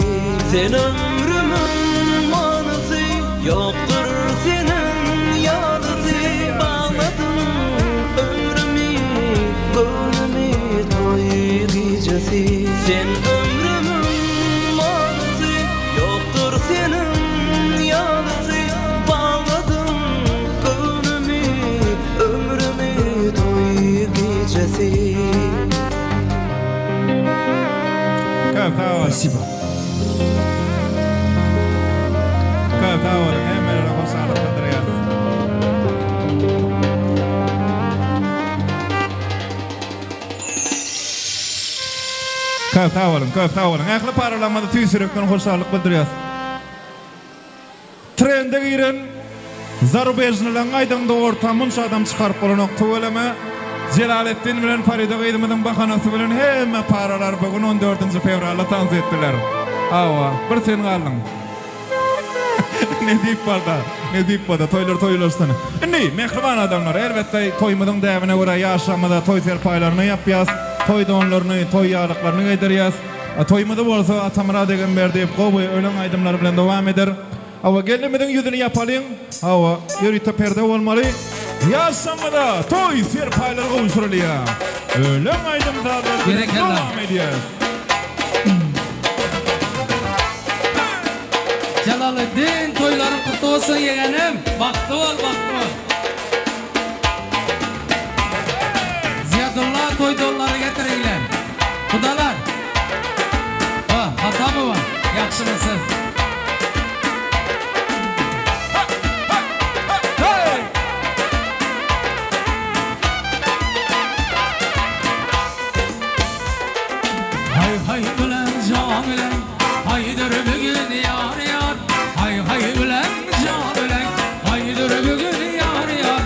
sen ömrümün manası yoktur senin yanısı bağladın ömrümü toy gecesi sen ömrümün manası yoktur senin yanısı bağladın ömrümü toy gecesi Спасибо. Katavul emre hoşarlık bildirýär. Katavulun. Ähli paralamada tüýsürekden hoşarlyk bildirýär. Trende giren Zarubejnilen aýdymda ortamyn şu adam çykaryp bolanok töweleme Jelalettin bilen Farida Gaýdymyň bahanasy bilen hemme paralar bugün 14-nji fevralda tanzy etdiler. Awa, bir sen galyň. Ne diýip barda, toýlarsana. Indi mehriban adamlar, elbetde toýmydyň däwine görä ýaşamada toý serpaýlaryny ýapýas, toý donlaryny, toý ýalyklaryny gaýdarýas. Toýmydy bolsa Atamra degen berdi, gowy ölen aýdymlar bilen dowam eder. Awa gelmeden ýüzüni ýapalyň. Awa, ýörüte perde bolmaly. Ýaşamada toý serpaýlary gowşurulýar. Ölen aýdymlar bilen dowam edýär. Jalalıddin toyların kutlu olsun yeğenim. Baktı ol. Ziyadullah toy dolları getirirler. Kudalar. Hata mı var? Yakşı mısın? Hay ulan can ulan, haydır bugün yar yar. Hay ulan can ulan, haydır bugün yar yar.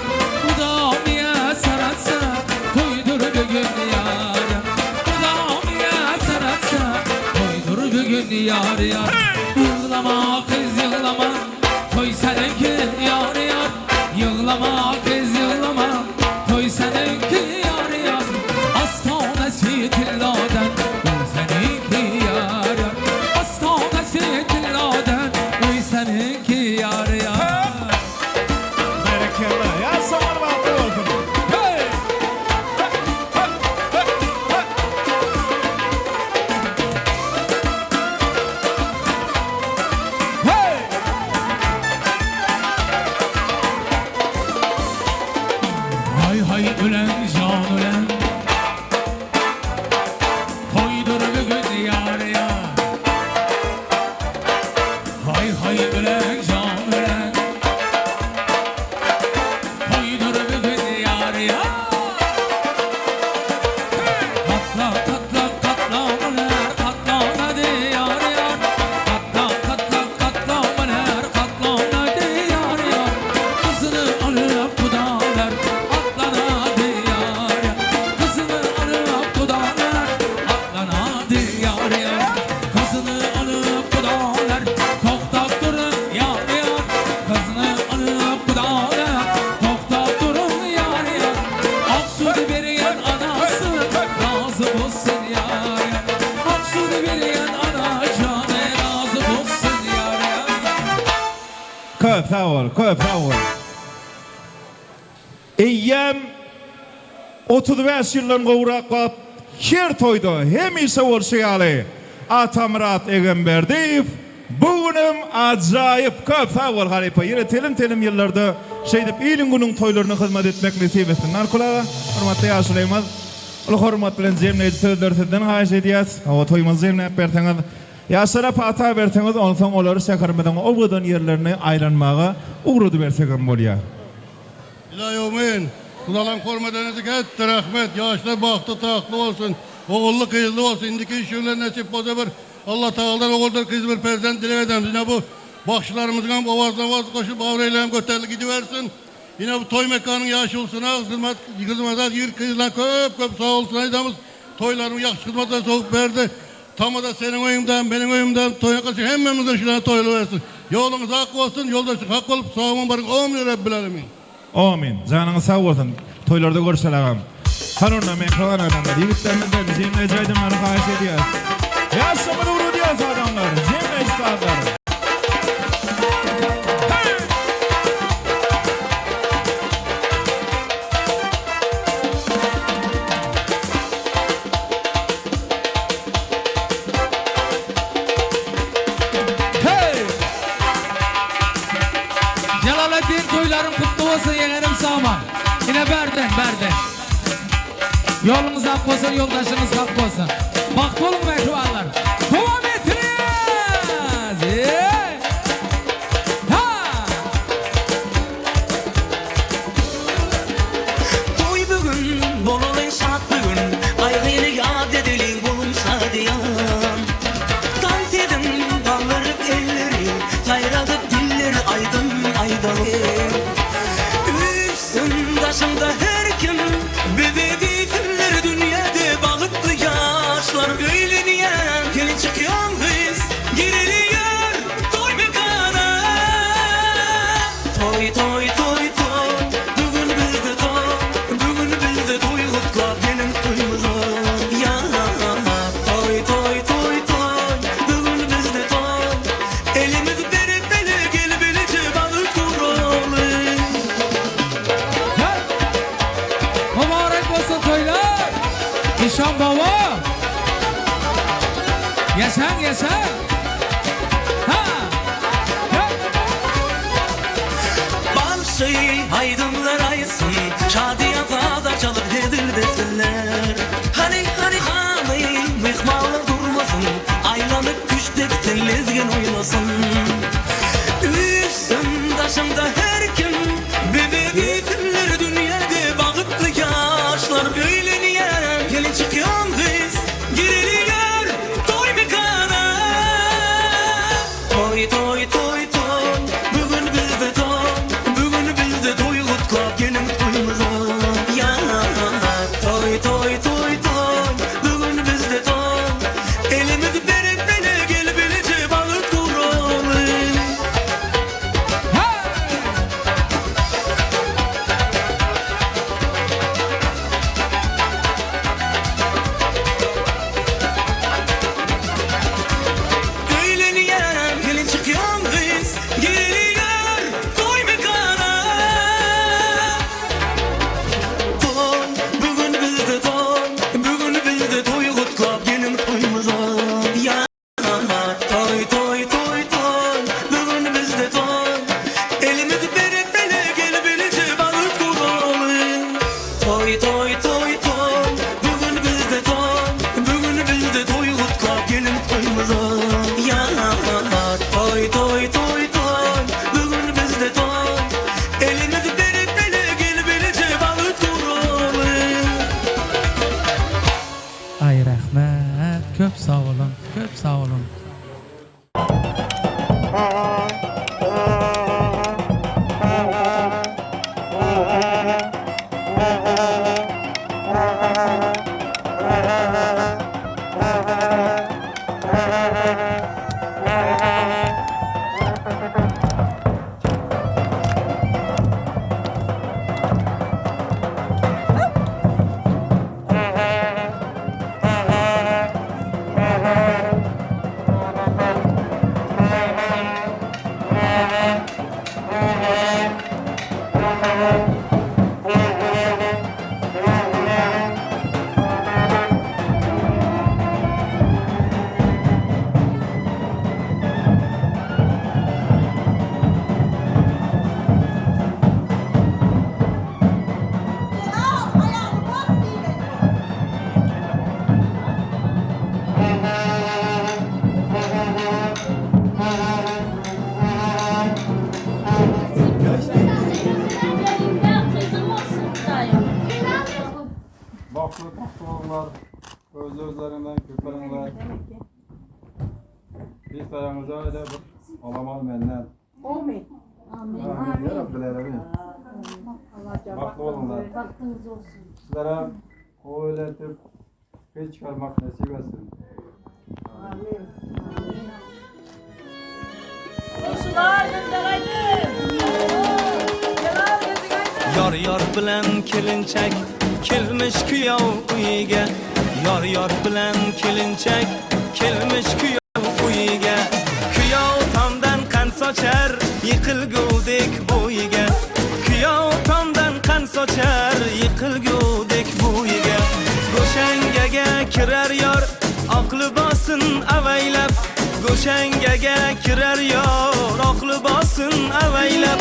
Udamiye sarat sarat, koydur bugün yar yar. Udamiye sarat sarat, koydur bugün yar yar. Yığlama kız yığlama, koy seninki yar yar. Yığlama kız yığlama, koy seninki yar yar. Astanesi tilladen, seninki yar yar. Astanesi tilladen, seninki yar yar. Berekelli. Ýaşamar bagty bolsun. Hey! Hey! Hay ulan can ulan, koydur bugün yar yar. Hay ulan can ulan, koydur bugün yar yar. Katla katlamanlar katlanadı yar yar. Katlamanlar katlanadı yar yar. Kızını alıp kudalar atlanadı yar yar. Kızını alıp kudalar atlanadı yar yar. Kızını alıp kudalar toktap durun yar yar. Kızını alıp kudalar toktap durun yar yar. Aksu'da beriyen anası razı olsun yar yar. Aksu'da beriyen anacığına razı olsun yar yar. Köp sağ ol. Eyyem 35 ýyldan gowrak wagt her toýda hemişe bolşýaly. Atamrat Egemberdiýew bugünem ajaýyp köp sağ ol Halipa. Ýere telim ýyllarda şeýdip ýylyň günüň toýlaryna hyzmat etmek nesip etsin. Narkulaga hormatly ýaşlaýmaz. Ol hormat bilen jemleýi sözlerden haýyş edýäs. Hawa toýmaz jemläp berseňiz, ýaşara pata berseňiz, onsoň olary şähermeden obgadan ýerlerini aýlanmaga ugrudy bersegem bolýar. İlahi omen. Kudalan hormatlarınızı katta rahmet. Yaşlar bahtı tahtlı olsun. Oğullu kızlı olsun. İndiki işlerine nasip boza bir. Allah Teala'dan oğuldur kız bir perzent dilemedim. Yine bu başlarımızdan avaz koşup avreylem göterli gidiversin. Yine bu toy mekanın yaşı olsun. Kızımıza yür kızlar köp sağ olsun. Aydamız toylarımı yakış kızmata soğuk verdi. Tamı da senin oyundan, benim oyundan toyuna kaçın. Hemmemizden şuna toylu versin. Yolunuz hak olsun, yoldaşlık hak olup sağımın barık olmuyor Rabbil Alemin. Amin. Canınız sağ olsun. Toylarda görüşelim. Kanunla mehravan adamlar. Yigitlerimizden cemle caydımları xahiş ediyoruz. Yaşamını vuru diyoruz adamlar. Cemle istadlar. Celalettin toyların kutlu olsun yeğenim Sağman. Yine berden. Yolunuz hak olsun, yoldaşınız hak olsun. Bak olun mehruarlar. Devam ettiniz. Toy bugün, bol olay şat bugün. Aygıyını yad edelim bulun sadiyan. Dans edin, dağlarıp elleri. Sayradıp dilleri aydın aydalı. Üstün taşımda her kim bebeği türleri dünyada bağıtlı yaşlar öyleniyen gelin çıkıyor biz giriliyor toy mekana. Toy toy toy toy bugün bizde toy, bugün bizde toy kutla gelin toyumuza ya. Toy toy toy toy bugün bizde toy, elimiz berip ele gel belice balık kuralı. Mübarek olsun toylar. Nişan baba. Yaşan. Bal şey aydınlar aysın, şadiyata da çalıp hedil desinler. Hani mihmallar durmasın, aylanıp güç depsin lezgin oynasın. Üstüm taşımda her kim bebeği türleri dünyada bağıtlı yaşlar öyleniyen gelin çıkıyor kız giriliyor toy mekana. Toy toy toy toy bugün bizde toy, bugün bizde toy kutla gelin toyumuza ya. Toy toy toy toy bugün bizde toy, elimizi berip ele gel belice balık kuralı. Öyleniyen gelin çıkıyor kız geliyor toy mekana. Toy bugün bizde toy, bugün bizde toy kutla gelin toyumuza ya. Toy toy toy toy bugün bizde toy, elimizi berip ele gel belice balık kuralı. Toy toy toy toy bugün bizde toy, bugün bizde toy kutla gelin toyumuza ya. Toy toy toy toy bugün bizde toy, elimizi berip ele gel belice balık kuralı. Ay rahmet. Köp sağ olun. Özlerinden köpeğinler. Bir tarafımıza öyle bir alamal menden. Amin. Amin. Ya Rabbil Alemin. Baklı olunlar. Baktığınız olsun. Sizlere o öğretip kıy çıkarmak nasip etsin. Amin. Yar yar bilan kelinchak kelmish kuyov uyiga Yar yar bilan kelinchak kelmish kuyov uyiga Kuyov tomdan qand sochar yiqilgudek bo'yiga Kuyov tomdan qand sochar yiqilgudek bo'yiga Go'shangaga kirar yor oq libosin avaylab Go'shangaga kirar yor oq libosin avaylab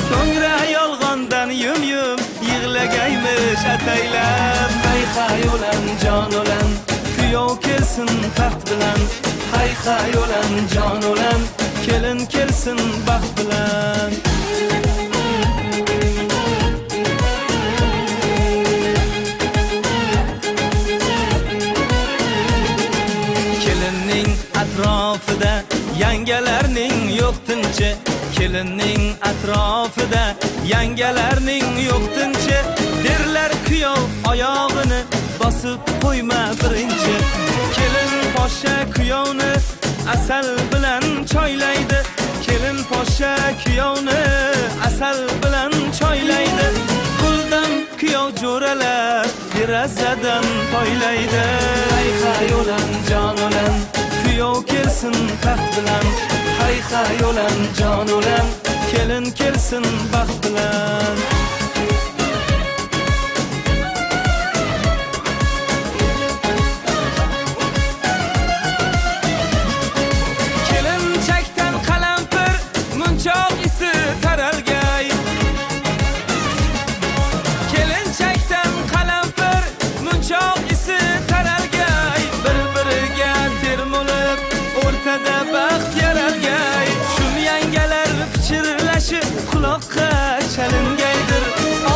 So'ngra yolg'ondan yum yig'lagaymish ataylab Hay hay olan jon olan kuyov kelsin taxt bilan Hay hay olan jon olan kelin kelsin baxt bilan Kelinning atrofida yangalarning yo'qtinchi Kelinning atrofida yangalarning yo'qtinchi Derlar kuyov oyog'ini bosib qo'yma birinchi Kelin poshsha kuyovni asal bilan choylaydi Kelin poshsha kuyovni asal bilan choylaydi Quldan kuyov jo'ralar derazadan poylaydi Hay hay olan jon olan kuyov kelsin taxt bilan Hay hay olan jon olan kelin kelsin baxt bilan Kelinchakdan qalampir munchoq isi taralgay Kelinchakdan qalampir munchoq isi taralgay Bir-biriga termulib o'rtada baxt yaralgay Shum yangalar pichirlashi quloqqa chalingaydir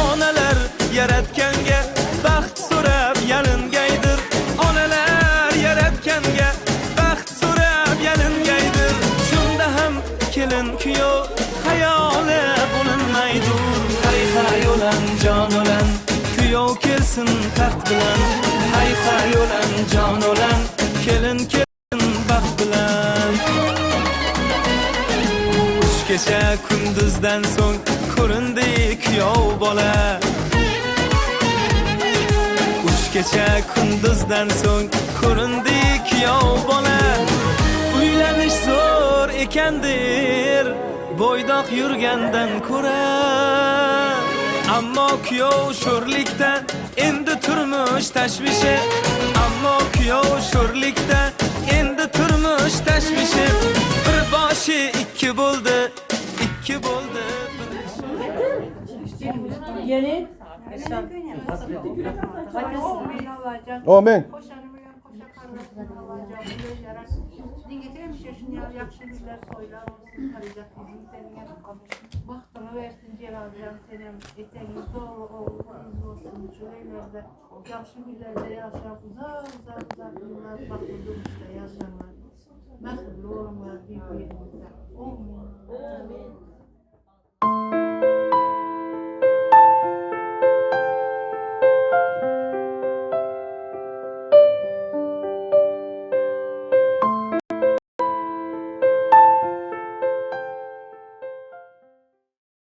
Onalar yaratganga baxt so'rab yalingaydir Onalar yaratganga baxt so'rab yalingaydir Shunda ham kelin kuyov xayoli bo'linmaydir Hay hay olan jon olan kuyov kelsin taxt bilan Hay hay olan jon olan kelin kelsin baxt bilan Uch kecha kunduzdan so'ng ko'rindi kuyov bola Uch kecha kunduzdan so'ng ko'rindi kuyov bola Uylanish zo'r ekandir bo'ydoq yurgandan ko'ra Ammo kuyov sho'rlikda endi turmush tashvishi Ammo kuyov sho'rlikda endi turmush tashvishi Bir boshi ikki bo'ldi Gelin. Amin. Bahtını versin Celalcan senin eteğiniz doğru oğlunuz olsun. Şöylerde yaxşı günlerde yaşayıp uzak yıllar bakıldı işte yaşamak. Mehbul olunlar birbirimizden. Olmuyor.